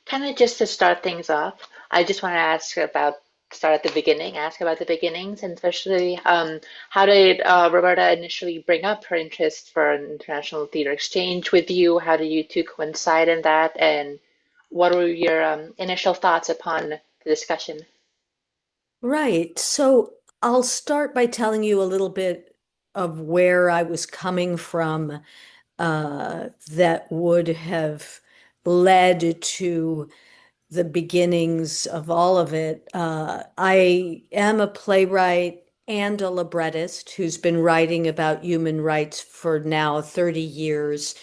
Kind of just to start things off, I just want to start at the beginning, ask about the beginnings, and especially how did Roberta initially bring up her interest for an international theater exchange with you? How did you two coincide in that? And what were your initial thoughts upon the discussion? Right. So I'll start by telling you a little bit of where I was coming from that would have led to the beginnings of all of it. I am a playwright and a librettist who's been writing about human rights for now 30 years.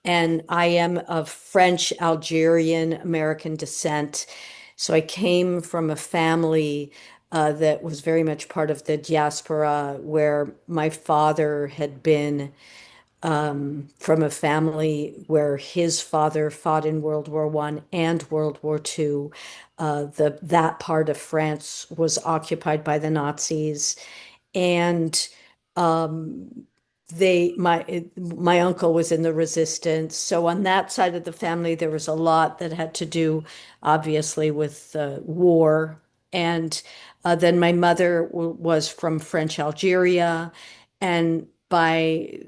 And I am of French, Algerian, American descent. So I came from a family that was very much part of the diaspora, where my father had been from a family where his father fought in World War One and World War Two. That part of France was occupied by the Nazis, and um, my uncle was in the resistance. So on that side of the family, there was a lot that had to do, obviously, with war. And then my mother was from French Algeria, and by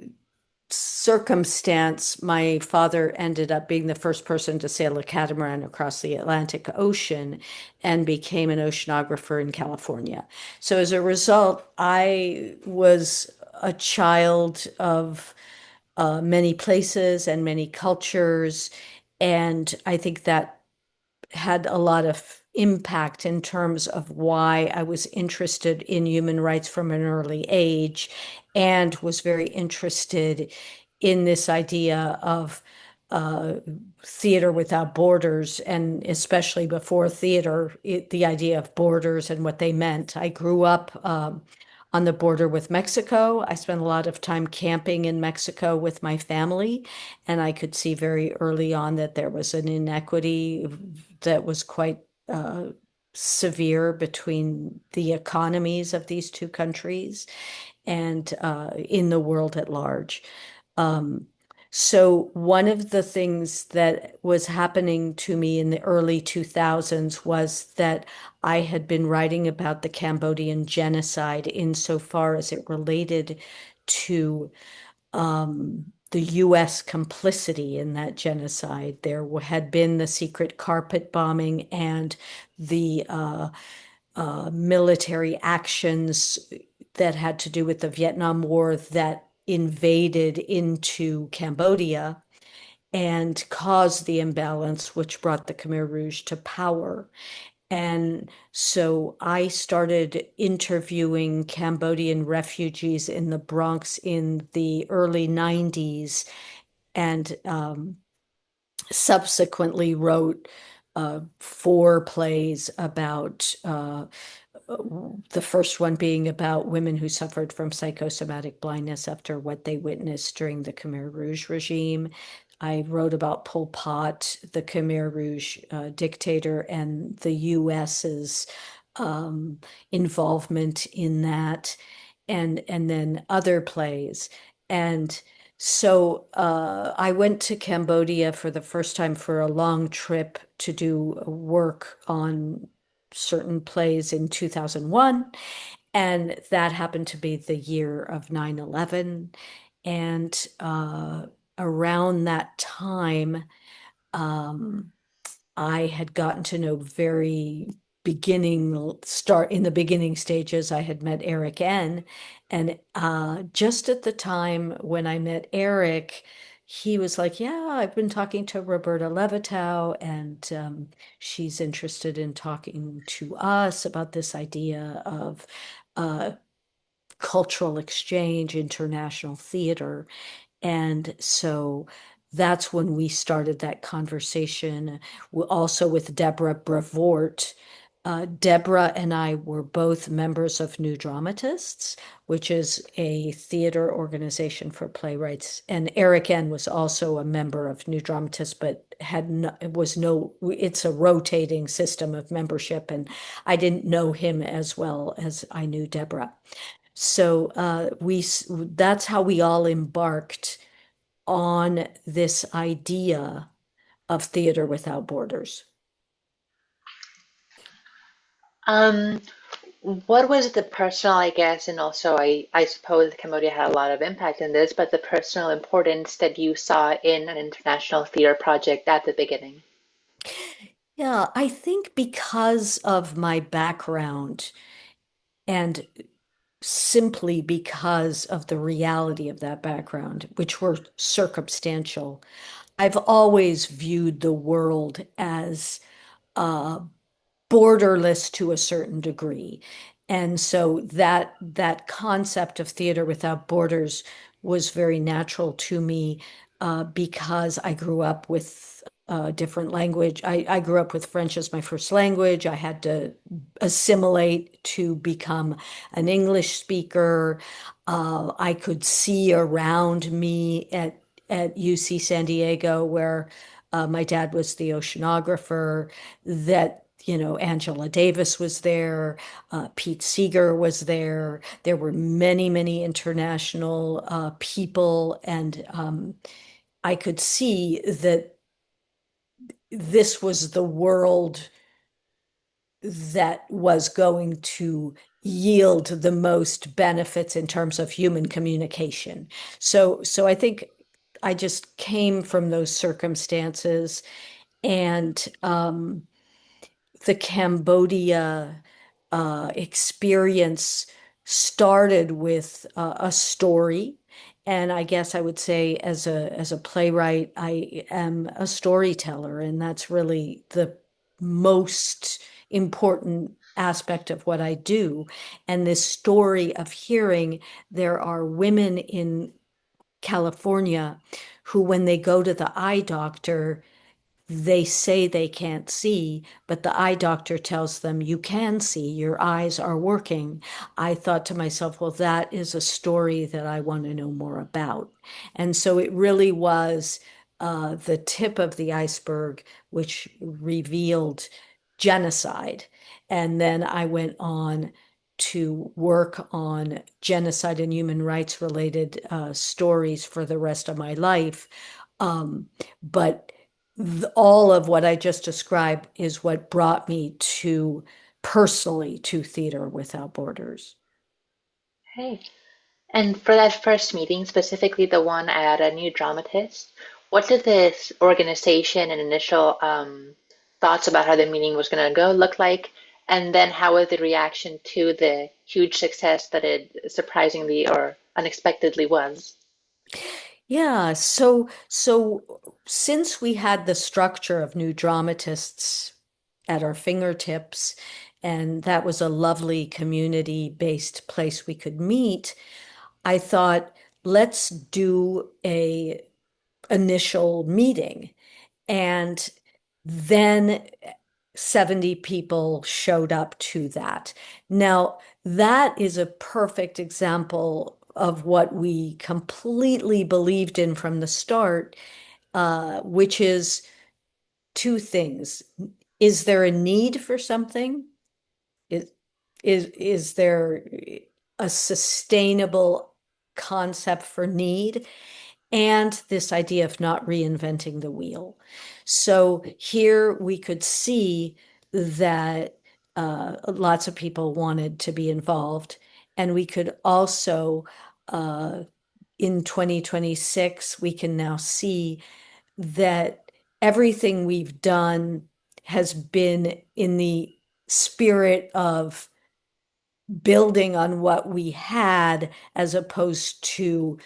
circumstance, my father ended up being the first person to sail a catamaran across the Atlantic Ocean and became an oceanographer in California. So as a result, I was a child of many places and many cultures. And I think that had a lot of impact in terms of why I was interested in human rights from an early age and was very interested in this idea of uh, theater without borders, and especially before theater, the idea of borders and what they meant. I grew up on the border with Mexico. I spent a lot of time camping in Mexico with my family, and I could see very early on that there was an inequity that was quite uh, severe between the economies of these two countries and in the world at large. Um, so one of the things that was happening to me in the early 2000s was that I had been writing about the Cambodian genocide insofar as it related to the US complicity in that genocide. There had been the secret carpet bombing and the military actions that had to do with the Vietnam War that invaded into Cambodia and caused the imbalance, which brought the Khmer Rouge to power. And so I started interviewing Cambodian refugees in the Bronx in the early 90s, and subsequently wrote four plays about the first one being about women who suffered from psychosomatic blindness after what they witnessed during the Khmer Rouge regime. I wrote about Pol Pot, the Khmer Rouge dictator, and the US's involvement in that, and then other plays. And so I went to Cambodia for the first time for a long trip to do work on certain plays in 2001. And that happened to be the year of 9/11. And around that time, um, I had gotten to know very start in the beginning stages. I had met Eric N. And just at the time when I met Eric, he was like, yeah, I've been talking to Roberta Levitow, and she's interested in talking to us about this idea of uh, cultural exchange, international theater. And so that's when we started that conversation, also with Deborah Brevoort. Deborah and I were both members of New Dramatists, which is a theater organization for playwrights. And Eric N. was also a member of New Dramatists, but had no, it was no, it's a rotating system of membership. And I didn't know him as well as I knew Deborah. So that's how we all embarked on this idea of theater without borders. Um, what was the personal, I guess, and also I suppose Cambodia had a lot of impact in this, but the personal importance that you saw in an international theater project at the beginning? Yeah, I think because of my background and simply because of the reality of that background, which were circumstantial, I've always viewed the world as uh, borderless to a certain degree. And so that concept of theater without borders was very natural to me because I grew up with different language. I grew up with French as my first language. I had to assimilate to become an English speaker. I could see around me at UC San Diego, where my dad was the oceanographer, that, Angela Davis was there, Pete Seeger was there. There were many, many international people, and I could see that this was the world that was going to yield the most benefits in terms of human communication. So I think I just came from those circumstances, and the Cambodia experience started with a story. And I guess I would say, as a playwright, I am a storyteller, and that's really the most important aspect of what I do. And this story of hearing there are women in California who, when they go to the eye doctor, they say they can't see, but the eye doctor tells them you can see, your eyes are working. I thought to myself, well, that is a story that I want to know more about. And so it really was the tip of the iceberg, which revealed genocide. And then I went on to work on genocide and human rights related stories for the rest of my life. But all of what I just described is what brought me to personally to Theater Without Borders. Hey. And for that first meeting, specifically the one at a new dramatist, what did this organization and initial thoughts about how the meeting was going to go look like? And then how was the reaction to the huge success that it surprisingly or unexpectedly was? Yeah, so since we had the structure of new dramatists at our fingertips, and that was a lovely community-based place we could meet, I thought, let's do a initial meeting. And then 70 people showed up to that. Now, that is a perfect example of what we completely believed in from the start, which is two things. Is there a need for something? Is, is there a sustainable concept for need? And this idea of not reinventing the wheel. So here we could see that lots of people wanted to be involved. And we could also, uh, in 2026, we can now see that everything we've done has been in the spirit of building on what we had, as opposed to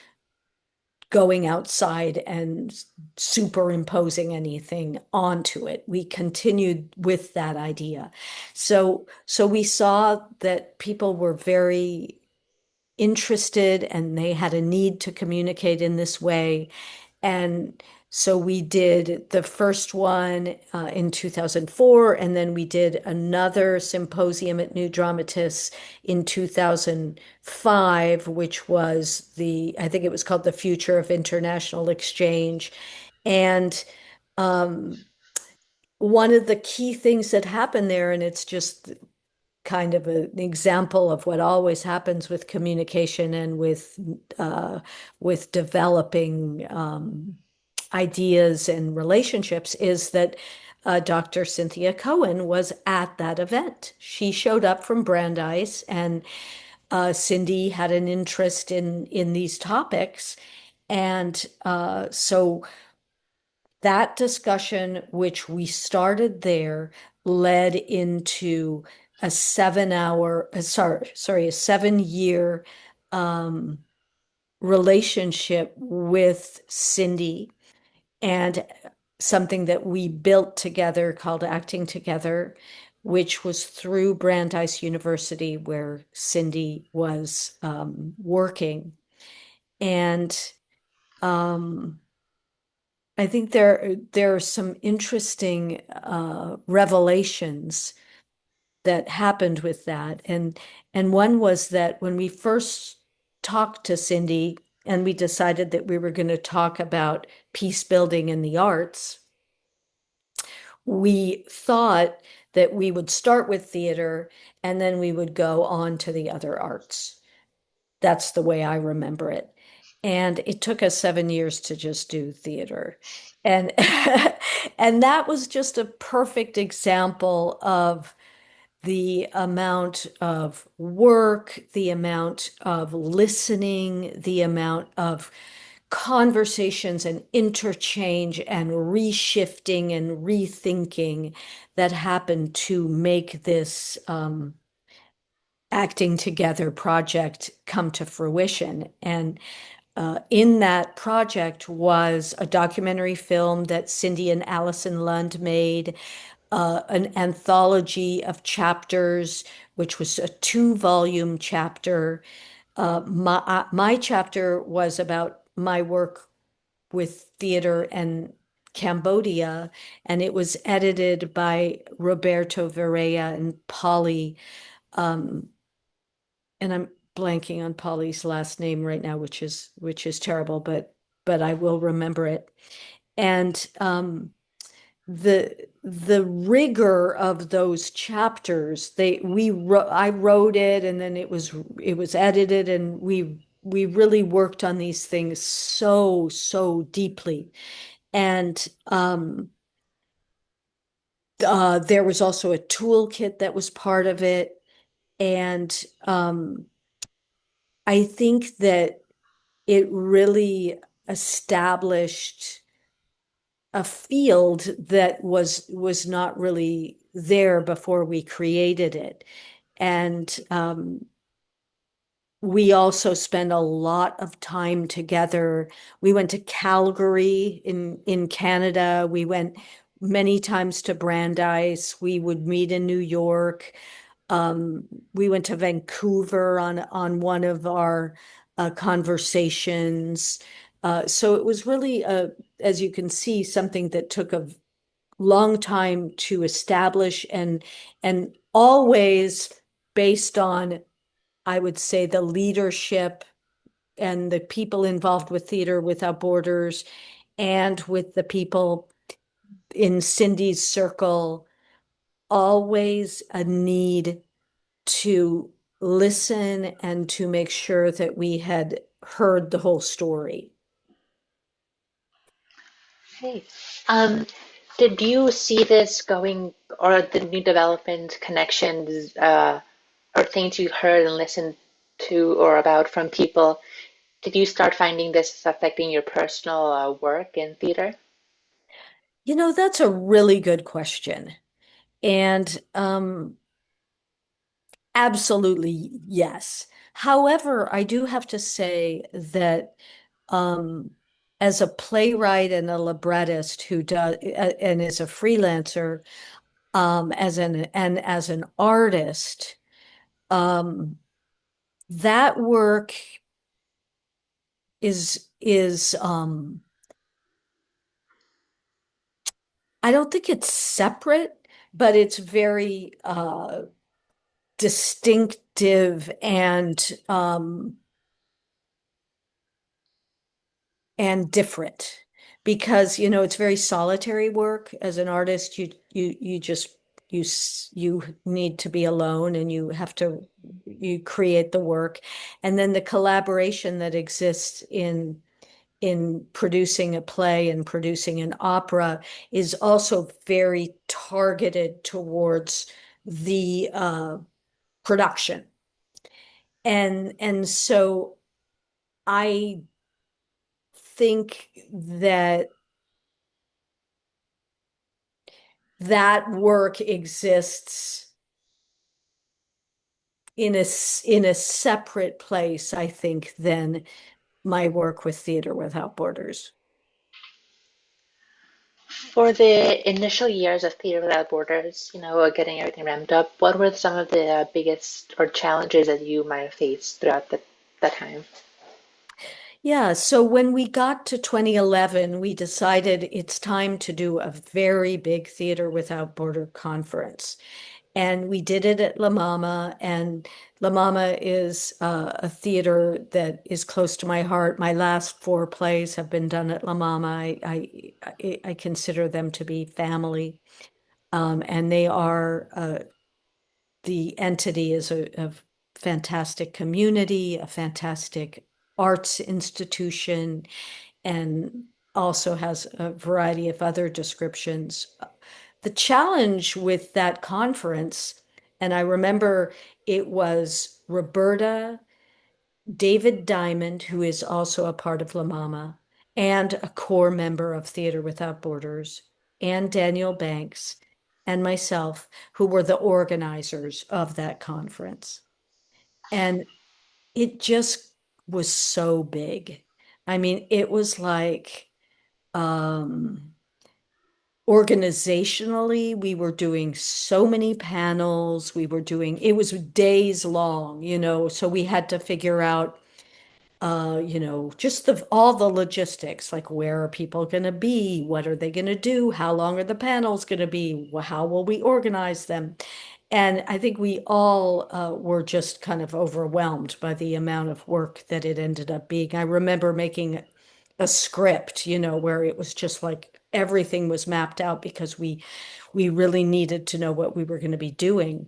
going outside and superimposing anything onto it. We continued with that idea. So we saw that people were very interested and they had a need to communicate in this way. And so we did the first one in 2004, and then we did another symposium at New Dramatists in 2005, which was I think it was called The Future of International Exchange. And um, one of the key things that happened there, and it's just kind of an example of what always happens with communication and with developing ideas and relationships, is that Dr. Cynthia Cohen was at that event. She showed up from Brandeis, and Cindy had an interest in these topics. And so that discussion, which we started there, led into a 7 hour, sorry, a 7 year um, relationship with Cindy, and something that we built together called Acting Together, which was through Brandeis University, where Cindy was working. And um, I think there are some interesting revelations that happened with that. And one was that when we first talked to Cindy and we decided that we were going to talk about peace building in the arts, we thought that we would start with theater and then we would go on to the other arts. That's the way I remember it. And it took us 7 years to just do theater. And and that was just a perfect example of the amount of work, the amount of listening, the amount of conversations and interchange and reshifting and rethinking that happened to make this acting together project come to fruition. And in that project was a documentary film that Cindy and Allison Lund made, an anthology of chapters, which was a 2 volume chapter. My chapter was about my work with theater and Cambodia, and it was edited by Roberto Varea and Polly. Um, and I'm blanking on Polly's last name right now, which is terrible, but I will remember it. And the rigor of those chapters, I wrote it, and then it was edited, and we really worked on these things so deeply. And there was also a toolkit that was part of it. And I think that it really established a field that was not really there before we created it. And we also spent a lot of time together. We went to Calgary in Canada. We went many times to Brandeis. We would meet in New York. We went to Vancouver on one of our conversations. So it was really, as you can see, something that took a long time to establish, and always based on, I would say, the leadership and the people involved with Theater Without Borders and with the people in Cindy's circle, always a need to listen and to make sure that we had heard the whole story. Hey, um, did you see this going, or the new development connections, or things you heard and listened to or about from people? Did you start finding this affecting your personal work in theater? That's a really good question. And absolutely, yes. However, I do have to say that um, as a playwright and a librettist who does and is a freelancer, as an artist, um, that work is I don't think it's separate, but it's very distinctive and different, because it's very solitary work. As an artist, you just you need to be alone, and you create the work, and then the collaboration that exists in producing a play and producing an opera is also very targeted towards the production. And so I think that that work exists in a separate place, I think, than my work with Theater Without Borders. For the initial years of Theater Without Borders, getting everything ramped up, what were some of the biggest or challenges that you might have faced throughout that time? Yeah, so when we got to 2011, we decided it's time to do a very big Theater Without Border conference. And we did it at La Mama, and La Mama is a theater that is close to my heart. My last four plays have been done at La Mama. I consider them to be family. And they are the entity is a fantastic community, a fantastic arts institution, and also has a variety of other descriptions. The challenge with that conference, and I remember it was Roberta, David Diamond, who is also a part of La Mama, and a core member of Theater Without Borders, and Daniel Banks, and myself, who were the organizers of that conference. And it just was so big. I mean, it was like, um, organizationally, we were doing so many panels. It was days long, so we had to figure out, just all the logistics, like where are people going to be? What are they going to do? How long are the panels going to be? How will we organize them? And I think we all were just kind of overwhelmed by the amount of work that it ended up being. I remember making a script, where it was just like everything was mapped out because we really needed to know what we were going to be doing.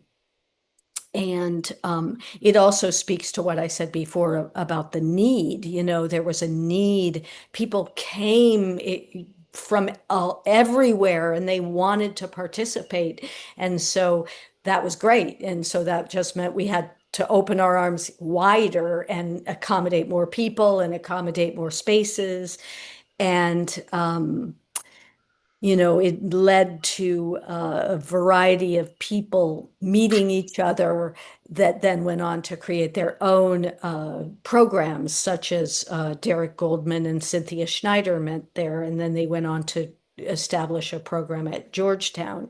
And it also speaks to what I said before about the need. There was a need. People came from everywhere and they wanted to participate. And so that was great. And so that just meant we had to open our arms wider and accommodate more people and accommodate more spaces. And it led to a variety of people meeting each other that then went on to create their own programs, such as Derek Goldman and Cynthia Schneider met there, and then they went on to establish a program at Georgetown.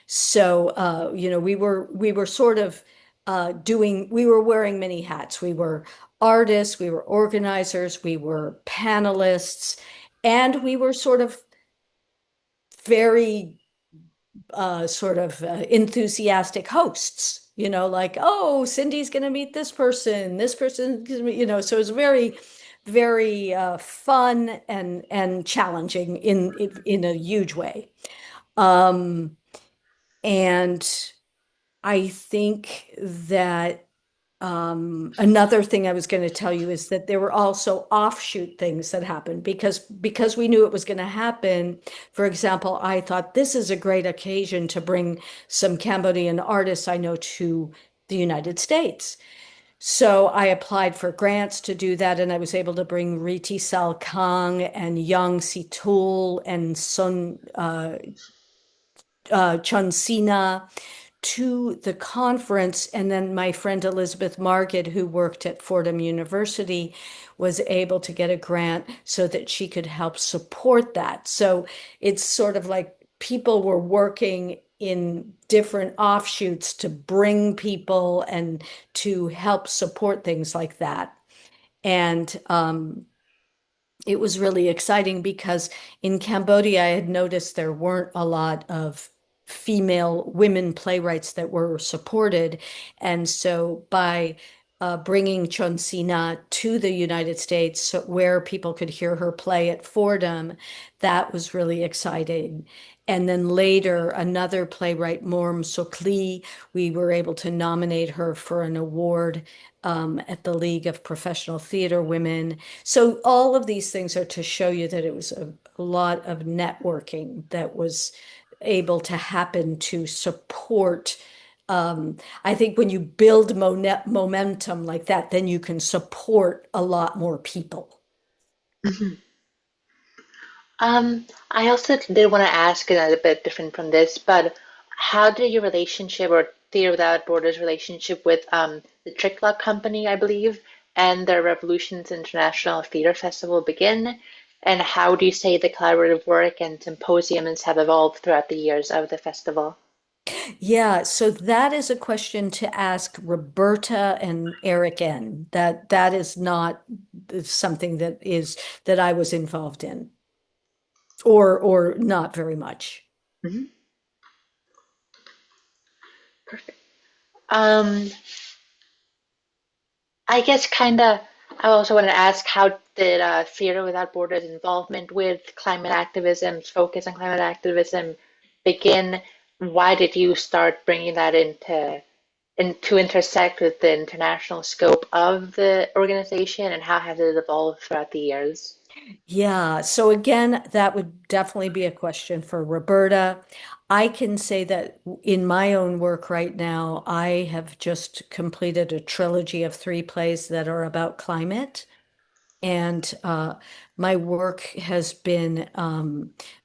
So, we were sort of we were wearing many hats. We were artists, we were organizers, we were panelists, and we were sort of very sort of enthusiastic hosts, like, oh, Cindy's going to meet this person, so it's very, very fun and challenging in a huge way. Um, and I think that another thing I was going to tell you is that there were also offshoot things that happened because we knew it was going to happen. For example, I thought this is a great occasion to bring some Cambodian artists I know to the United States. So I applied for grants to do that, and I was able to bring Riti Sal Kang and Yang Situl and Sun Chun Sina to the conference. And then my friend Elizabeth Marget, who worked at Fordham University, was able to get a grant so that she could help support that. So it's sort of like people were working in different offshoots to bring people and to help support things like that. And it was really exciting because in Cambodia, I had noticed there weren't a lot of female women playwrights that were supported. And so by bringing Chonsina to the United States where people could hear her play at Fordham. That was really exciting. And then later, another playwright, Morm Sokli, we were able to nominate her for an award at the League of Professional Theater Women. So all of these things are to show you that it was a lot of networking that was able to happen to support. I think when you build momentum like that, then you can support a lot more people. Mhm. I also did want to ask a bit different from this, but how did your relationship or Theater Without Borders relationship with the Trick Luck Company, I believe, and the Revolutions International Theater Festival begin? And how do you say the collaborative work and symposiums have evolved throughout the years of the festival? Yeah, so that is a question to ask Roberta and Eric N. That is not something that I was involved in, or not very much. Mhm. Perfect. Um, I guess kind of, I also want to ask how did Theater Without Borders involvement with climate activism, focus on climate activism begin? Why did you start bringing that to intersect with the international scope of the organization, and how has it evolved throughout the years? Yeah, so again, that would definitely be a question for Roberta. I can say that in my own work right now, I have just completed a trilogy of three plays that are about climate. And my work has been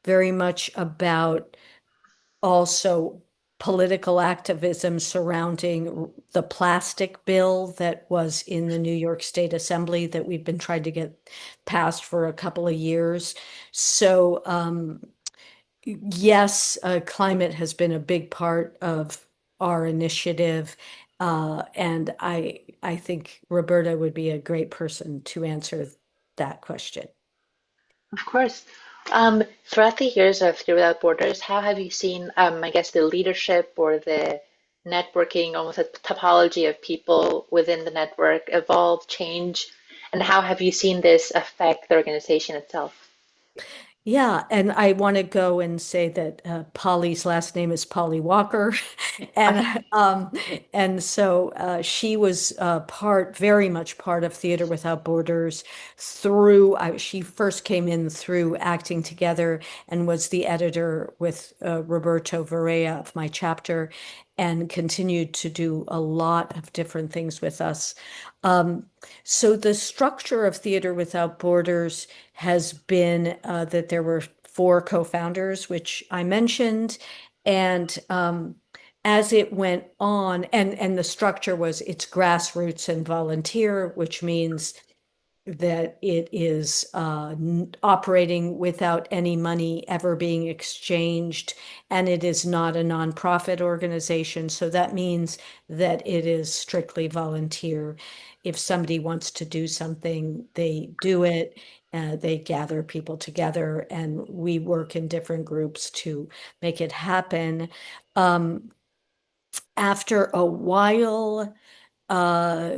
very much about also political activism surrounding the plastic bill that was in the New York State Assembly that we've been trying to get passed for a couple of years. So, yes, climate has been a big part of our initiative. And I think Roberta would be a great person to answer that question. Of course. Throughout the years of Theater Without Borders, how have you seen, I guess, the leadership or the networking, almost a topology of people within the network evolve, change, and how have you seen this affect the organization itself? Yeah, and I want to go and say that Polly's last name is Polly Walker, Okay. and so she was very much part of Theater Without Borders through. She first came in through Acting Together and was the editor with Roberto Varela of my chapter, and continued to do a lot of different things with us. Um, so the structure of Theater Without Borders has been that there were four co-founders, which I mentioned, and as it went on, and the structure was it's grassroots and volunteer, which means that it is operating without any money ever being exchanged, and it is not a nonprofit organization. So that means that it is strictly volunteer. If somebody wants to do something, they do it. They gather people together, and we work in different groups to make it happen. Um, After a while, uh,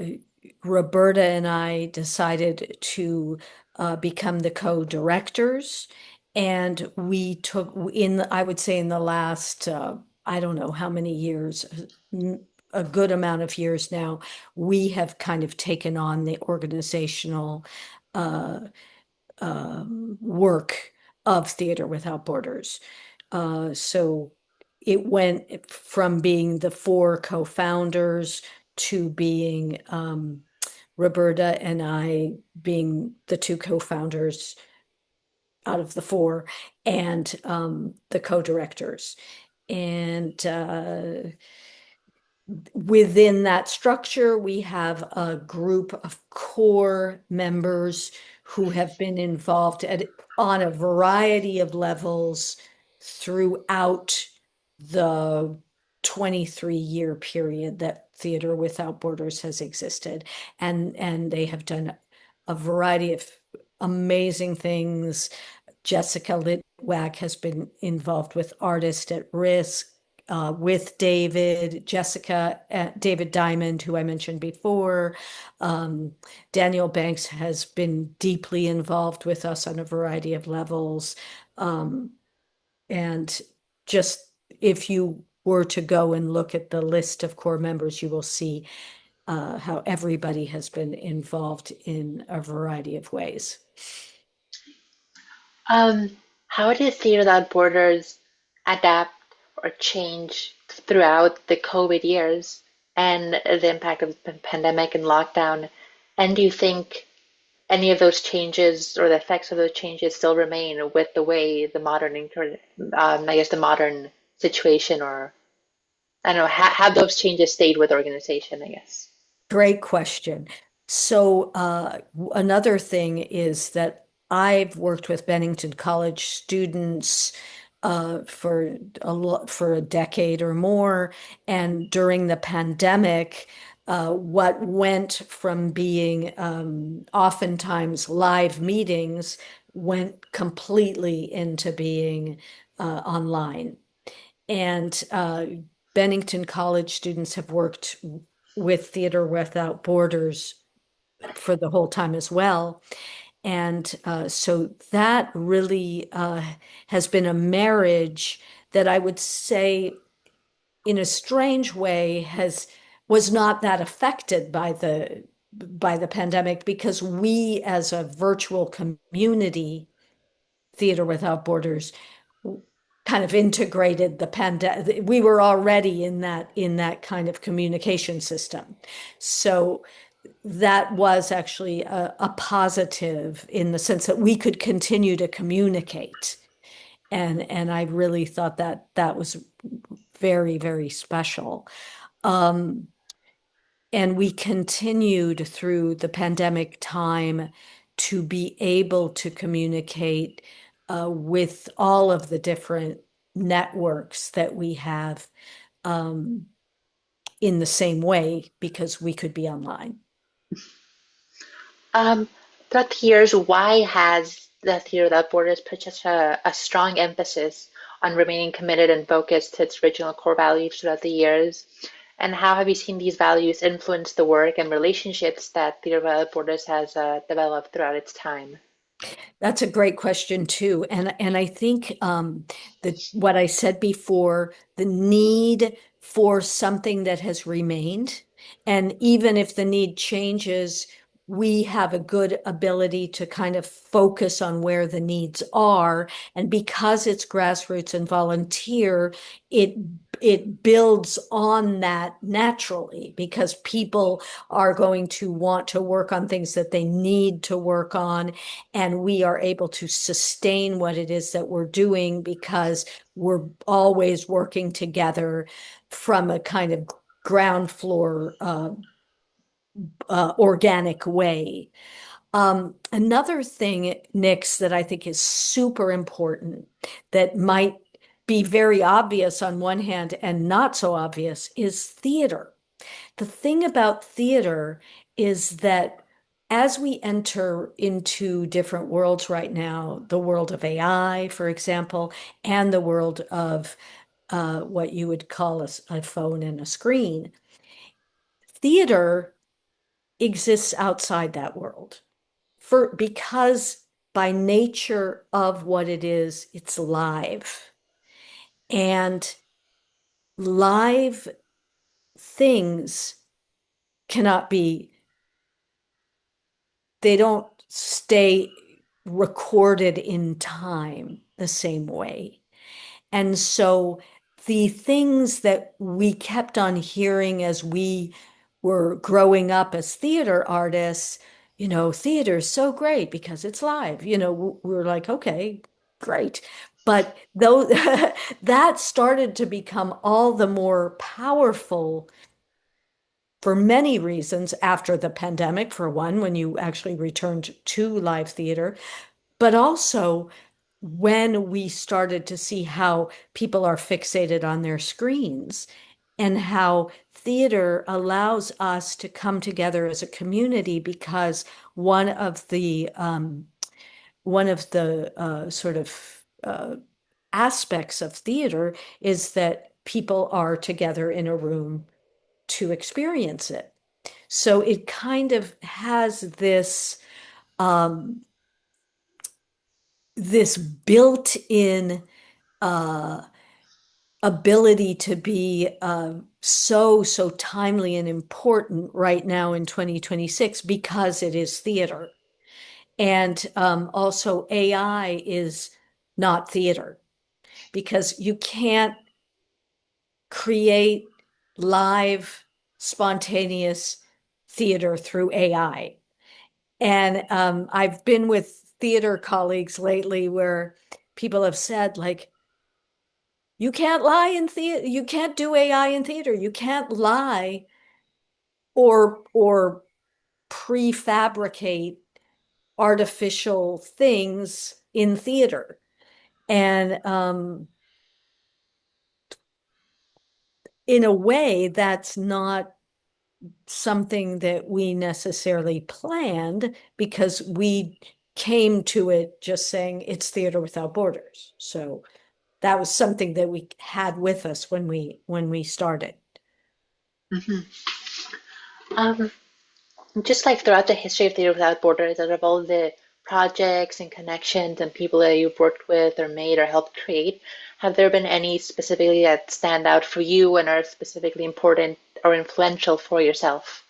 Roberta and I decided to become the co-directors. And we took I would say in the last, I don't know how many years, a good amount of years now, we have kind of taken on the organizational uh, work of Theater Without Borders. So it went from being the four co-founders to being Roberta and I being the two co-founders out of the four and the co-directors. And within that structure, we have a group of core members who have been involved on a variety of levels throughout the 23-year period that Theater Without Borders has existed. And they have done a variety of amazing things. Jessica Litwak has been involved with Artist at Risk. with David, Jessica, David Diamond, who I mentioned before. Um, Daniel Banks has been deeply involved with us on a variety of levels. Um, and just if you were to go and look at the list of core members, you will see how everybody has been involved in a variety of ways. Um, how did Theater Without Borders adapt or change throughout the COVID years and the impact of the pandemic and lockdown? And do you think any of those changes or the effects of those changes still remain with the way the I guess the modern situation, or I don't know, have those changes stayed with the organization, I guess? Great question. So, another thing is that I've worked with Bennington College students for a decade or more, and during the pandemic, what went from being oftentimes live meetings went completely into being online. And Bennington College students have worked with Theater Without Borders for the whole time as well. And so that really has been a marriage that I would say, in a strange way, has was not that affected by the pandemic because we, as a virtual community, Theater Without Borders, kind of integrated the pandemic. We were already in that kind of communication system. So that was actually a positive in the sense that we could continue to communicate. And I really thought that that was very, very special. Um, and we continued through the pandemic time to be able to communicate with all of the different networks that we have um, in the same way because we could be online. Um, throughout the years, why has the Theater Without Borders put such a strong emphasis on remaining committed and focused to its original core values throughout the years? And how have you seen these values influence the work and relationships that Theater Without Borders has developed throughout its time? That's a great question too. And I think that what I said before, the need for something that has remained, and even if the need changes, we have a good ability to kind of focus on where the needs are. And because it's grassroots and volunteer, it it builds on that naturally because people are going to want to work on things that they need to work on, and we are able to sustain what it is that we're doing because we're always working together from a kind of ground floor organic way. Another thing, Nix, that I think is super important that might be very obvious on one hand and not so obvious is theater. The thing about theater is that as we enter into different worlds right now, the world of AI, for example, and the world of what you would call a phone and a screen, theater exists outside that world because by nature of what it is, it's live. And live things cannot be they don't stay recorded in time the same way. And so the things that we kept on hearing as we were growing up as theater artists, theater is so great because it's live. We were like, okay, great. But though that started to become all the more powerful for many reasons after the pandemic, for one, when you actually returned to live theater, but also when we started to see how people are fixated on their screens and how theater allows us to come together as a community because one of the sort of aspects of theater is that people are together in a room to experience it. So it kind of has um, this built-in uh, ability to be so timely and important right now in 2026 because it is theater. And also AI is not theater because you can't create live, spontaneous theater through AI. And I've been with theater colleagues lately where people have said, like, you can't lie in theater, you can't do AI in theater, you can't lie or prefabricate artificial things in theater. And in a way, that's not something that we necessarily planned because we came to it just saying it's theater without borders. So that was something that we had with us when we started. Hmm. Um, just like throughout the history of Theater Without Borders, out of all the projects and connections and people that you've worked with or made or helped create, have there been any specifically that stand out for you and are specifically important or influential for yourself?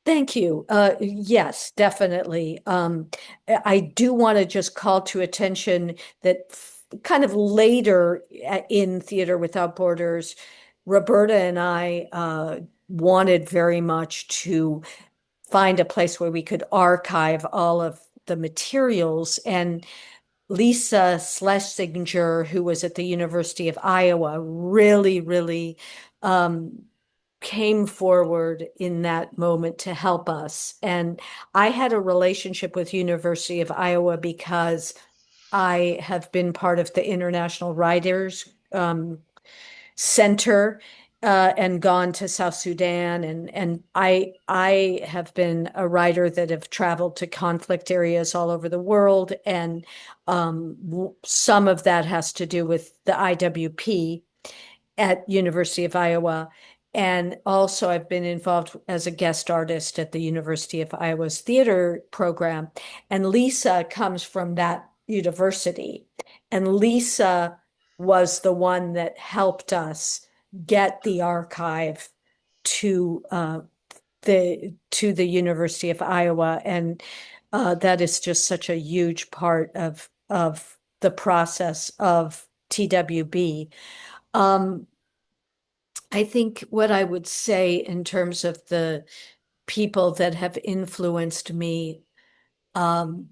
Thank you. Yes, definitely. I do want to just call to attention that kind of later in Theater Without Borders, Roberta and I wanted very much to find a place where we could archive all of the materials. And Lisa Schlesinger, who was at the University of Iowa, really um, came forward in that moment to help us. And I had a relationship with University of Iowa because I have been part of the International Writers Center and gone to South Sudan, and I have been a writer that have traveled to conflict areas all over the world, and some of that has to do with the IWP at University of Iowa. And also I've been involved as a guest artist at the University of Iowa's theater program. And Lisa comes from that university. And Lisa was the one that helped us get the archive to the University of Iowa. And that is just such a huge part of the process of TWB. Um, I think what I would say in terms of the people that have influenced me, um,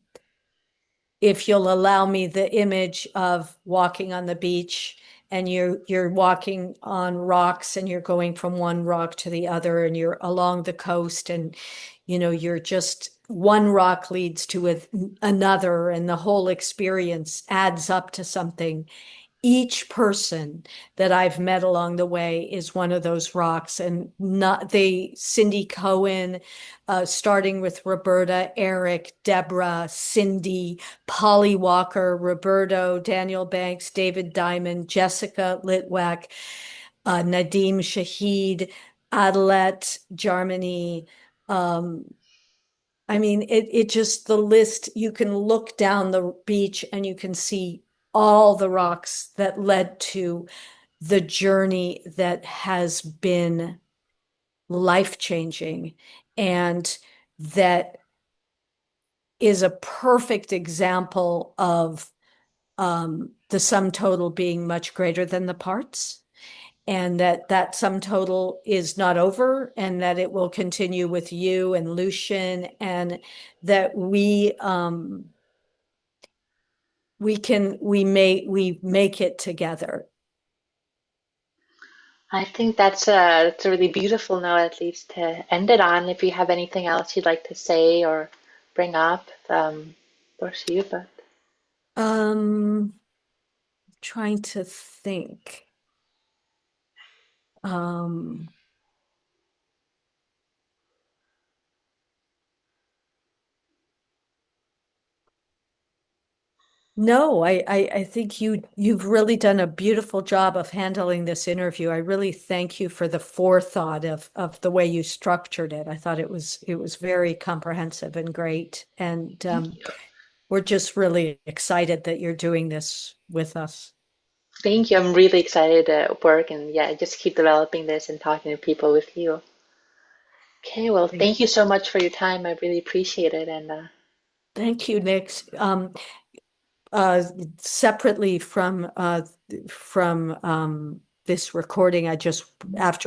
if you'll allow me the image of walking on the beach and you're walking on rocks and you're going from one rock to the other and you're along the coast and you're just one rock leads to another and the whole experience adds up to something. Each person that I've met along the way is one of those rocks, and not Cindy Cohen, starting with Roberta, Eric, Deborah, Cindy, Polly Walker, Roberto, Daniel Banks, David Diamond, Jessica Litwack, Nadim Shahid, Adelet Germany. Um, I mean, it just, the list, you can look down the beach and you can see all the rocks that led to the journey that has been life-changing and that is a perfect example of the sum total being much greater than the parts, and that sum total is not over and that it will continue with you and Lucian, and that we make it together. I think that's a really beautiful note, at least to end it on. If you have anything else you'd like to say or bring up, for you, but Trying to think. Um, No, I think you've really done a beautiful job of handling this interview. I really thank you for the forethought of the way you structured it. I thought it was very comprehensive and great. And Thank you. we're just really excited that you're doing this with us. Thank you. I'm really excited to work and yeah, just keep developing this and talking to people with you. Okay, well, thank you so much for your time. I really appreciate it. And Thank you, Nick. Uh, Separately from this recording, I just after